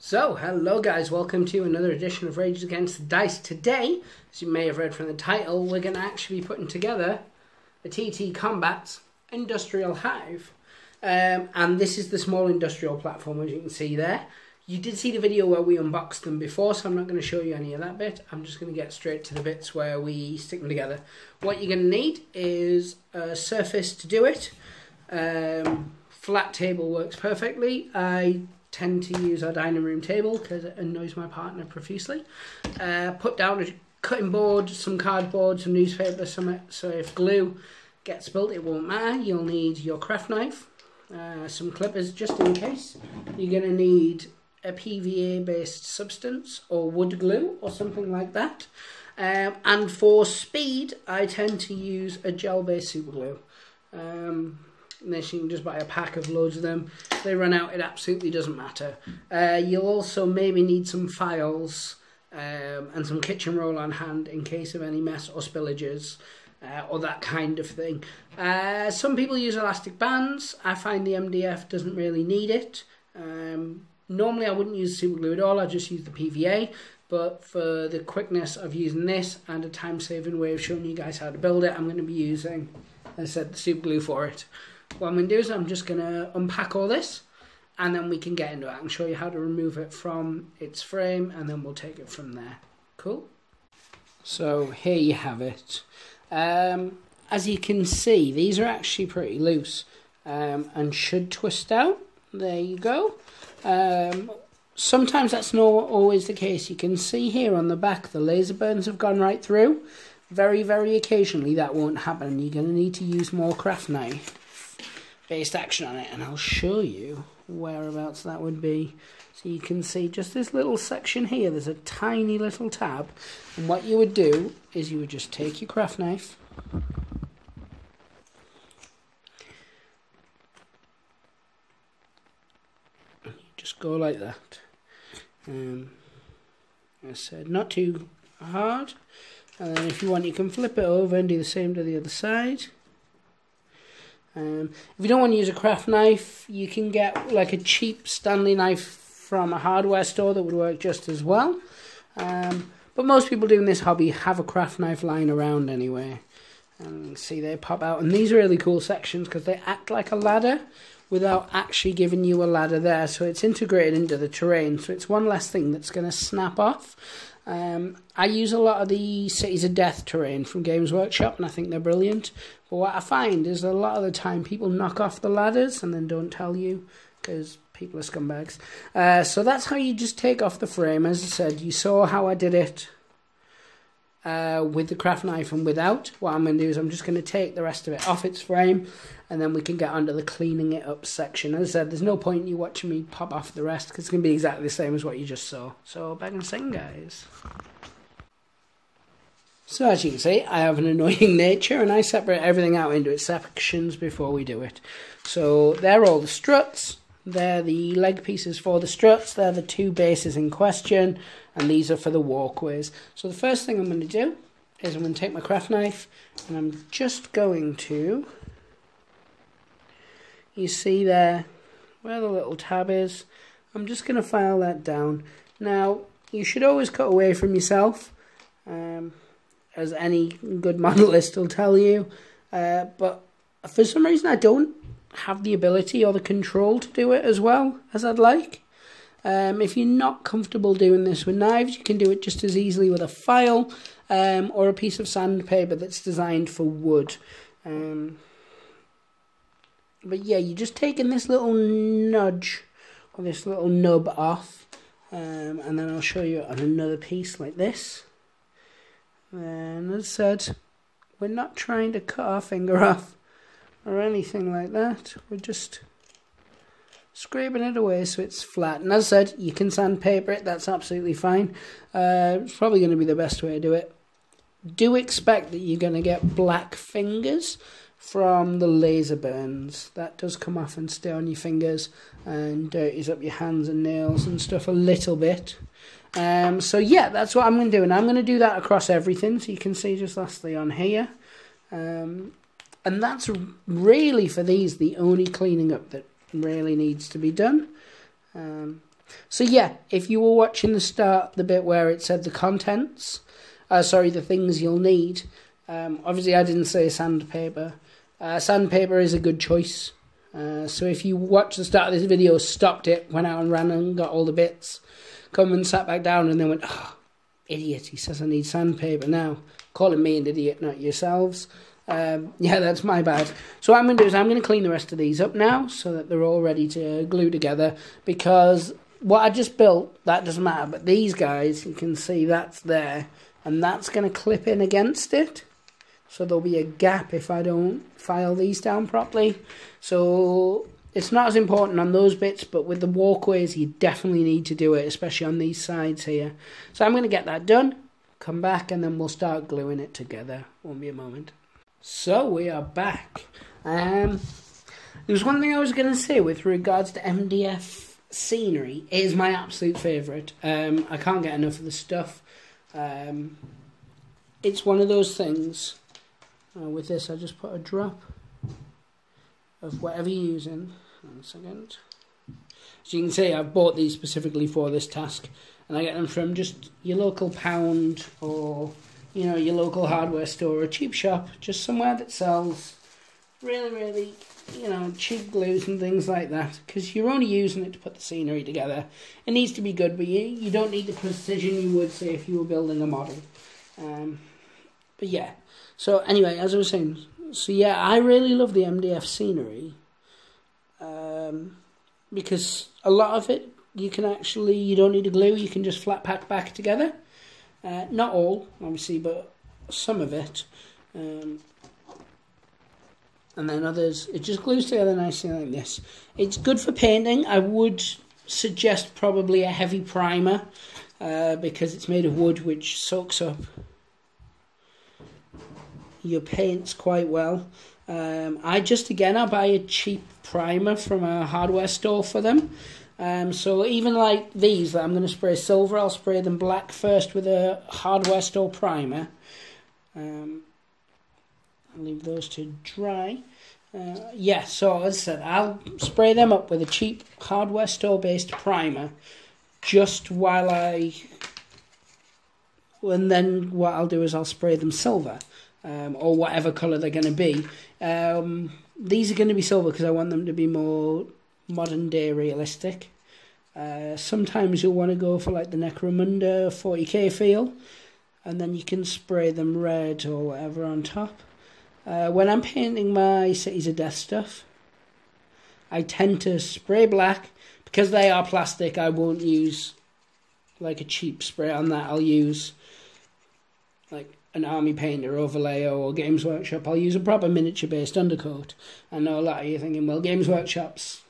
So, hello guys, welcome to another edition of Rages Against the Dice. Today, as you may have read from the title, we're going to actually be putting together a TTCombat industrial hive. And this is the small industrial platform, as you can see there. You did see the video where we unboxed them before, so I'm not going to show you any of that bit. I'm just going to get straight to the bits where we stick them together. What you're going to need is a surface to do it. Flat table works perfectly. I tend to use our dining room table because it annoys my partner profusely. Put down a cutting board, some cardboard, some newspaper, so if glue gets spilt it won't matter. You'll need your craft knife, some clippers just in case. You're going to need a PVA based substance or wood glue or something like that. And for speed I tend to use a gel based super glue. Unless you can just buy a pack of loads of them. If they run out, it absolutely doesn't matter. You'll also maybe need some files and some kitchen roll on hand in case of any mess or spillages or that kind of thing. Some people use elastic bands. I find the MDF doesn't really need it. Normally I wouldn't use super glue at all. I just use the PVA. But for the quickness of using this and a time-saving way of showing you guys how to build it, I'm going to be using, as I said, the super glue for it. What I'm going to do is I'm just going to unpack all this and then we can get into it. I can show you how to remove it from its frame and then we'll take it from there. Cool? So here you have it. As you can see, these are actually pretty loose and should twist out. There you go. Sometimes that's not always the case. You can see here on the back the laser burns have gone right through. Very, very occasionally that won't happen. You're going to need to use more craft knife based action on it, and I'll show you whereabouts that would be. So you can see just this little section here, there's a tiny little tab, and what you would do is you would just take your craft knife and you just go like that. I said not too hard, and then if you want you can flip it over and do the same to the other side. If you don't want to use a craft knife, you can get like a cheap Stanley knife from a hardware store that would work just as well. But most people doing this hobby have a craft knife lying around anyway. And you can see they pop out. And these are really cool sections because they act like a ladder without actually giving you a ladder there. So it's integrated into the terrain. So it's one less thing that's going to snap off. I use a lot of the Cities of Death terrain from Games Workshop and I think they're brilliant. But what I find is a lot of the time people knock off the ladders and then don't tell you because people are scumbags. So that's how you just take off the frame. As I said, you saw how I did it with the craft knife and without. What I'm going to do is I'm just going to take the rest of it off its frame and then we can get onto the cleaning it up section. As I said, there's no point in you watching me pop off the rest because it's going to be exactly the same as what you just saw. So back in a second, guys. So as you can see, I have an annoying nature and I separate everything out into its sections before we do it. So they're all the struts, they're the leg pieces for the struts, they're the two bases in question, and these are for the walkways. So the first thing I'm going to do is I'm going to take my craft knife and I'm just going to, you see there where the little tab is, I'm just going to file that down. Now you should always cut away from yourself, as any good modelist will tell you, but for some reason I don't have the ability or the control to do it as well as I'd like. If you're not comfortable doing this with knives, you can do it just as easily with a file or a piece of sandpaper that's designed for wood. But yeah, you're just taking this little nudge or this little nub off, and then I'll show you on another piece like this. And as I said, we're not trying to cut our finger off or anything like that. We're just scraping it away so it's flat. And as I said, you can sandpaper it. That's absolutely fine. It's probably going to be the best way to do it. Do expect that you're going to get black fingers from the laser burns. That does come off and stay on your fingers and dirties up your hands and nails and stuff a little bit. So yeah, that's what I'm going to do, and I'm going to do that across everything, so you can see just lastly on here. And that's really for these the only cleaning up that really needs to be done. So yeah, if you were watching the start, the bit where it said the contents, the things you'll need, obviously I didn't say sandpaper. Sandpaper is a good choice. So if you watch the start of this video, stopped it, went out and ran and got all the bits, come and sat back down and then went, oh, idiot, he says I need sandpaper now. Calling me an idiot, not yourselves. Yeah, that's my bad. So what I'm going to do is I'm going to clean the rest of these up now so that they're all ready to glue together, because what I just built, that doesn't matter, but these guys, you can see that's there, and that's going to clip in against it. So there'll be a gap if I don't file these down properly. So it's not as important on those bits, but with the walkways, you definitely need to do it, especially on these sides here. So I'm going to get that done, come back, and then we'll start gluing it together. Won't be a moment. So we are back. There was one thing I was going to say with regards to MDF Scenery. It is my absolute favourite. I can't get enough of the stuff. It's one of those things. With this, I just put a drop of whatever you're using. 1 second. As you can see, I've bought these specifically for this task, and I get them from just your local pound or your local hardware store or a cheap shop, just somewhere that sells really, cheap glues and things like that, because you're only using it to put the scenery together. It needs to be good, but you don't need the precision you would say if you were building a model. But yeah. So anyway, as I was saying, so yeah, I really love the MDF Scenery, because a lot of it, you don't need to glue, you can just flat pack back together. Not all, obviously, but some of it. And then others, it just glues together nicely like this. It's good for painting. I would suggest probably a heavy primer, because it's made of wood, which soaks up your paints quite well. I buy a cheap primer from a hardware store for them. So even like these that I'm going to spray silver, I'll spray them black first with a hardware store primer. I'll leave those to dry. So as I said, I'll spray them up with a cheap hardware store based primer just and then what I'll do is I'll spray them silver. Or whatever colour they're going to be. These are going to be silver because I want them to be more modern day realistic. Sometimes you'll want to go for like the Necromunda 40k feel, and then you can spray them red or whatever on top. When I'm painting my Cities of Death stuff, I tend to spray black. Because they are plastic, I won't use like a cheap spray on that. I'll use like an Army Painter overlay or Games Workshop. I'll use a proper miniature based undercoat. I know a lot of you thinking, well, Games Workshops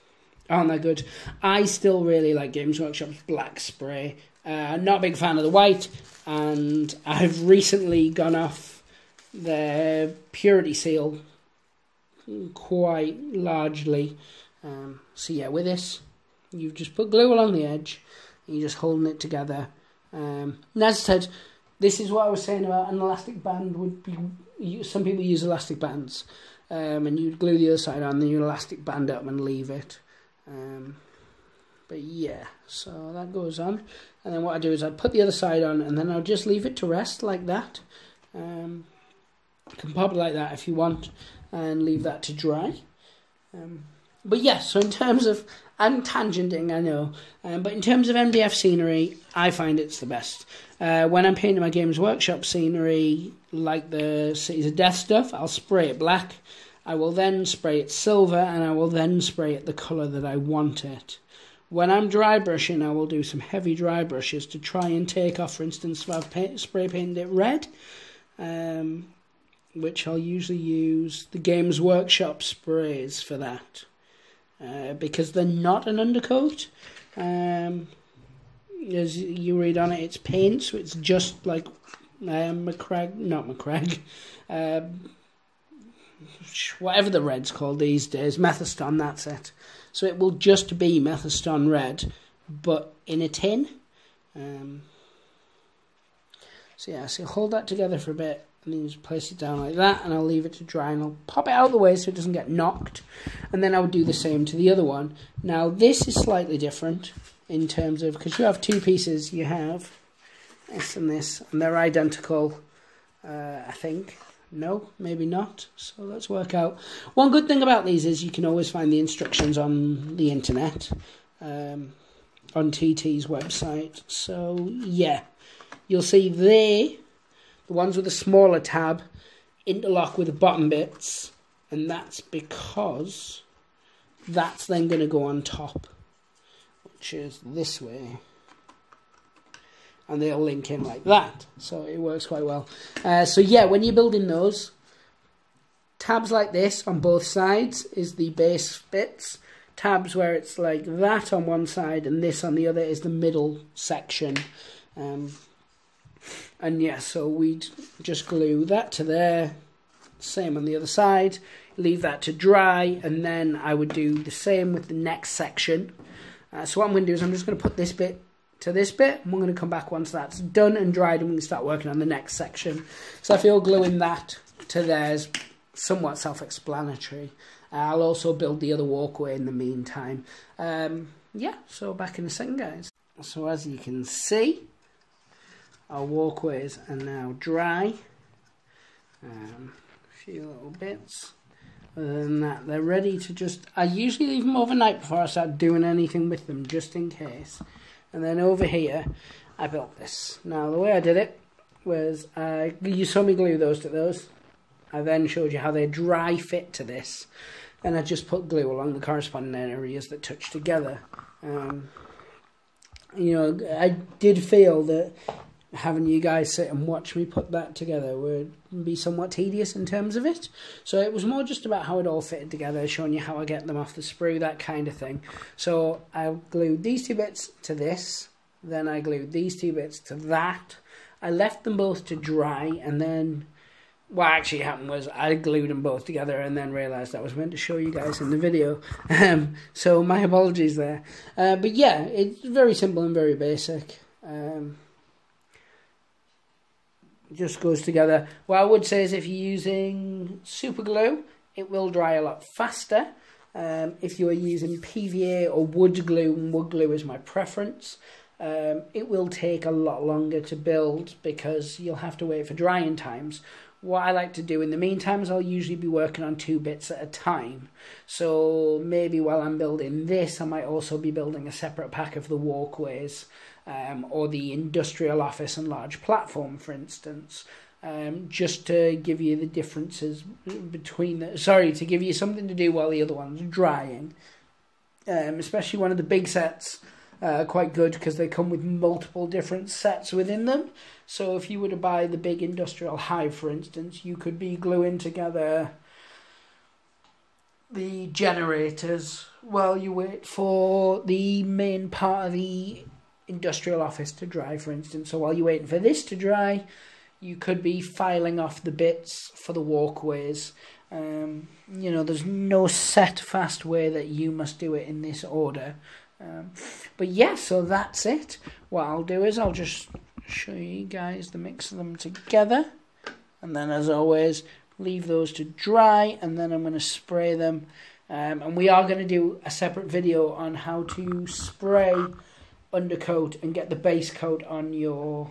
aren't that good. I still really like Games Workshop's black spray. Not a big fan of the white, and I've recently gone off their purity seal quite largely. So yeah, with this, you've just put glue along the edge, and you're just holding it together. And as I said, this is what I was saying about an elastic band would be. Some people use elastic bands, and you'd glue the other side on, then you elastic band up and leave it. But yeah, so that goes on, and then what I do is I put the other side on, and then I'll just leave it to rest like that. You can pop it like that if you want, and leave that to dry. But yeah, so in terms of, I'm tangenting, I know, but in terms of MDF Scenery, I find it's the best. When I'm painting my Games Workshop scenery, like the Cities of Death stuff, I'll spray it black. I will then spray it silver, and I will then spray it the colour that I want it. When I'm dry brushing, I will do some heavy dry brushes to try and take off, for instance, if I've spray painted it red, which I'll usually use the Games Workshop sprays for that. Because they're not an undercoat. As you read on it, it's paint, so it's just like whatever the red's called these days, Methaston, that's it. So it will just be Methaston red, but in a tin. So yeah, so hold that together for a bit, and then you just place it down like that, and I'll leave it to dry, and I'll pop it out of the way so it doesn't get knocked, and then I would do the same to the other one. Now this is slightly different. in terms of, because you have two pieces, you have this, and they're identical, I think. No, maybe not. So let's work out. One good thing about these is you can always find the instructions on the internet, on TT's website. So yeah, you'll see there, the ones with the smaller tab interlock with the bottom bits, and that's because that's then going to go on top, which is this way. And they'll link in like that, so it works quite well. So yeah, when you're building those, tabs like this on both sides is the base bits. Tabs where it's like that on one side and this on the other is the middle section. And yeah, so we'd just glue that to there, same on the other side, leave that to dry, and then I would do the same with the next section. So what I'm going to do is I'm just going to put this bit to this bit, and we're going to come back once that's done and dried, and we can start working on the next section. So I feel gluing that to there is somewhat self-explanatory. I'll also build the other walkway in the meantime. Yeah, so back in a second, guys. So as you can see, our walkways are now dry. A few little bits. Other than that, they're ready to just... I usually leave them overnight before I start doing anything with them, just in case. And then over here, I built this. Now, the way I did it was, you saw me glue those to those. I then showed you how they dry fit to this. And I just put glue along the corresponding areas that touch together. You know, I did feel that having you guys sit and watch me put that together would be somewhat tedious in terms of it. So it was more just about how it all fitted together, showing you how I get them off the sprue, that kind of thing. So I glued these two bits to this, then I glued these two bits to that. I left them both to dry, and then what actually happened was I glued them both together and then realised I was meant to show you guys in the video. So my apologies there. But yeah, it's very simple and very basic. Just goes together. What I would say is if you're using super glue, it will dry a lot faster. If you're using PVA or wood glue, and wood glue is my preference, it will take a lot longer to build because you'll have to wait for drying times. What I like to do in the meantime is I'll usually be working on 2 bits at a time. So maybe while I'm building this, I might also be building a separate pack of the walkways, or the industrial office and large platform, for instance, just to give you the differences between the, to give you something to do while the other one's drying. Especially one of the big sets, quite good because they come with multiple different sets within them. So if you were to buy the big industrial Hive, for instance, you could be gluing together the generators while you wait for the main part of the industrial office to dry, for instance. So while you're waiting for this to dry, you could be filing off the bits for the walkways. You know, there's no set fast way that you must do it in this order. But yeah, so that's it. What I'll do is I'll just show you guys the mix of them together, and then as always leave those to dry, and then I'm going to spray them, and we are going to do a separate video on how to spray undercoat and get the base coat on your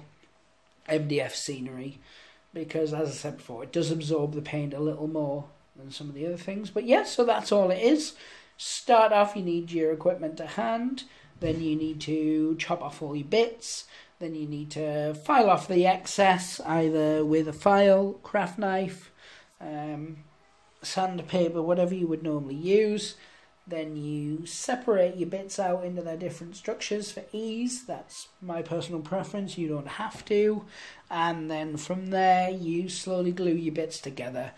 MDF Scenery, because as I said before, it does absorb the paint a little more than some of the other things. But yeah, so that's all it is. Start off, you need your equipment to hand, then you need to chop off all your bits, then you need to file off the excess either with a file, craft knife, sandpaper, whatever you would normally use. Then you separate your bits out into their different structures for ease. That's my personal preference, you don't have to. And then from there you slowly glue your bits together,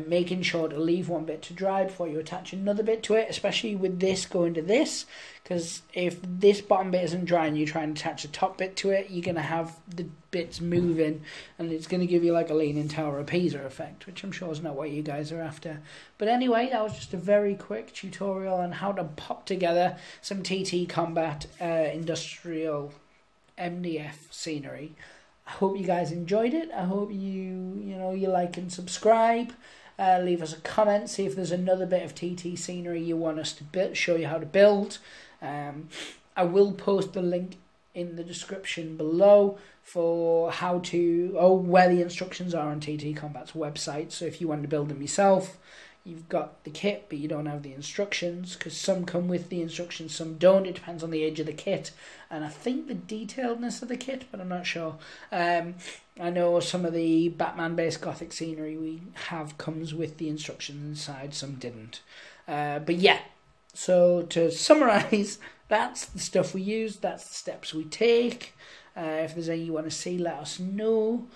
making sure to leave one bit to dry before you attach another bit to it, especially with this going to this, because if this bottom bit isn't dry and you try and attach the top bit to it, you're going to have the bits moving and it's going to give you like a Leaning Tower of Pisa effect, which I'm sure is not what you guys are after. But anyway, that was just a very quick tutorial on how to pop together some TTCombat industrial MDF scenery. I hope you guys enjoyed it. I hope you like and subscribe. Leave us a comment. See if there's another bit of TT scenery you want us to show you how to build. I will post the link in the description below for how to, or where the instructions are on TTCombat's website. So if you want to build them yourself, you've got the kit but you don't have the instructions, because some come with the instructions, some don't. It depends on the age of the kit and I think the detailedness of the kit, but I'm not sure. I know some of the Batman based Gothic scenery we have comes with the instructions inside, some didn't. But yeah, so to summarise, that's the stuff we use, that's the steps we take. If there's any you want to see, let us know.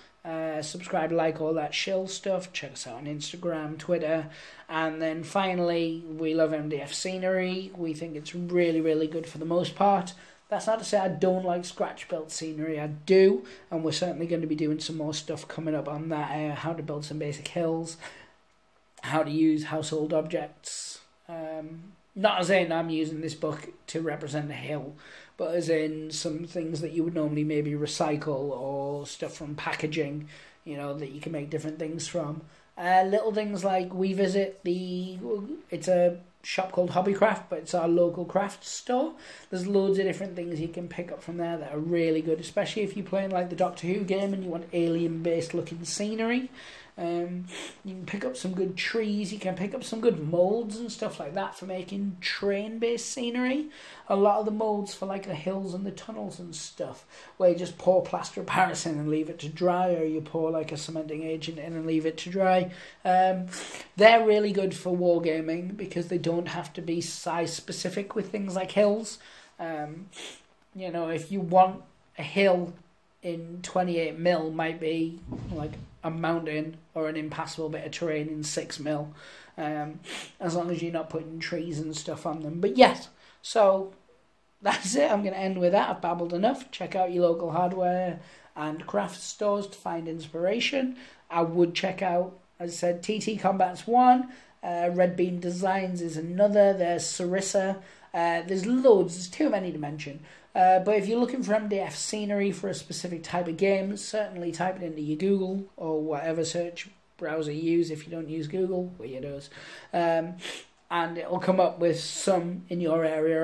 Subscribe, like, all that shill stuff. Check us out on Instagram, Twitter. And then finally, we love MDF Scenery. We think it's really, really good for the most part. That's not to say I don't like scratch-built scenery. I do, and we're certainly going to be doing some more stuff coming up on that. How to build some basic hills, how to use household objects. Not as in I'm using this book to represent a hill, but as in some things that you would normally maybe recycle, or stuff from packaging, you know, that you can make different things from. Little things like it's a shop called Hobbycraft, but it's our local craft store. There's loads of different things you can pick up from there that are really good, especially if you're playing like the Doctor Who game and you want alien-based looking scenery. You can pick up some good trees, you can pick up some good moulds and stuff like that for making train-based scenery. A lot of the moulds for like the hills and the tunnels and stuff, where you just pour plaster of Paris in and leave it to dry, or you pour like a cementing agent in and leave it to dry. They're really good for wargaming because they don't have to be size-specific with things like hills. You know, if you want a hill in 28mm, might be like a mountain or an impassable bit of terrain in 6mm, as long as you're not putting trees and stuff on them. But yes, so that's it. I'm going to end with that. I've babbled enough. Check out your local hardware and craft stores to find inspiration. I would check out, as I said, TTCombat's one, Red Bean Designs is another, there's Sarissa, there's loads, there's too many to mention. But if you're looking for MDF Scenery for a specific type of game, certainly type it into your Google or whatever search browser you use. If you don't use Google, weirdos. And it'll come up with some in your area.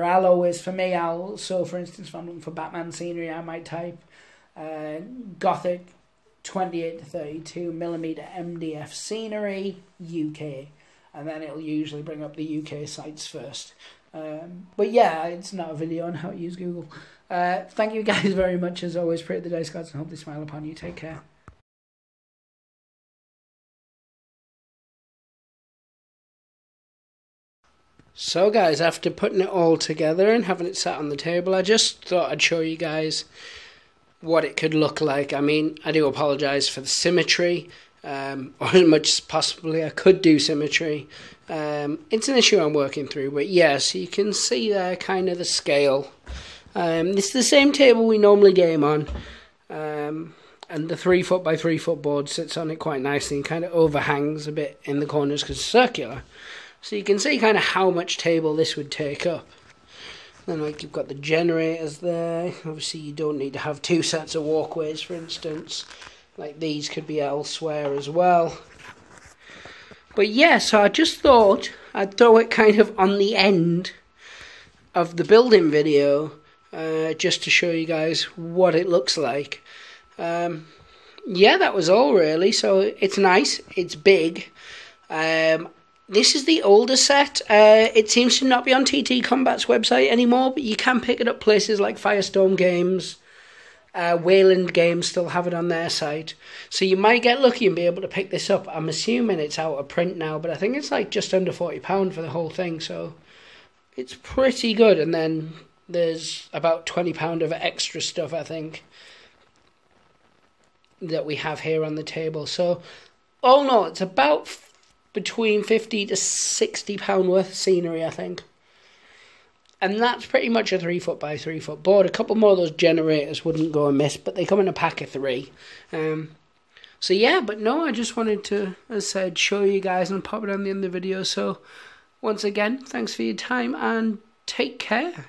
So for instance, if I'm looking for Batman scenery, I might type Gothic 28 to 32mm MDF Scenery UK. And then it'll usually bring up the UK sites first. But yeah, it's not a video on how to use Google. Thank you guys very much as always. Pray to the dice gods and hope they smile upon you. Take care. So guys, after putting it all together and having it sat on the table, I just thought I'd show you guys what it could look like. I mean, I do apologise for the symmetry, or as much as possibly I could do symmetry. It's an issue I'm working through, but yes, you can see there kind of the scale. This is the same table we normally game on, and the 3-foot by 3-foot board sits on it quite nicely and kind of overhangs a bit in the corners because it's circular. So you can see kind of how much table this would take up. Then like you've got the generators there. Obviously you don't need to have 2 sets of walkways, for instance. Like these could be elsewhere as well. But yeah, so I just thought I'd throw it kind of on the end of the building video, just to show you guys what it looks like. Yeah, that was all really. So it's nice, it's big. This is the older set. It seems to not be on TTCombat's website anymore, but you can pick it up places like Firestorm Games. Wayland Games still have it on their site. So you might get lucky and be able to pick this up. I'm assuming it's out of print now, but I think it's like just under £40 for the whole thing. So it's pretty good. And then there's about £20 of extra stuff, I think, that we have here on the table. So all in all, it's about between £50 to £60 worth of scenery, I think. And that's pretty much a 3-foot by 3-foot board. A couple more of those generators wouldn't go amiss, but they come in a pack of 3. So yeah, but no, I just wanted to, as I said, show you guys and pop it on the end of the video. So once again, thanks for your time and take care.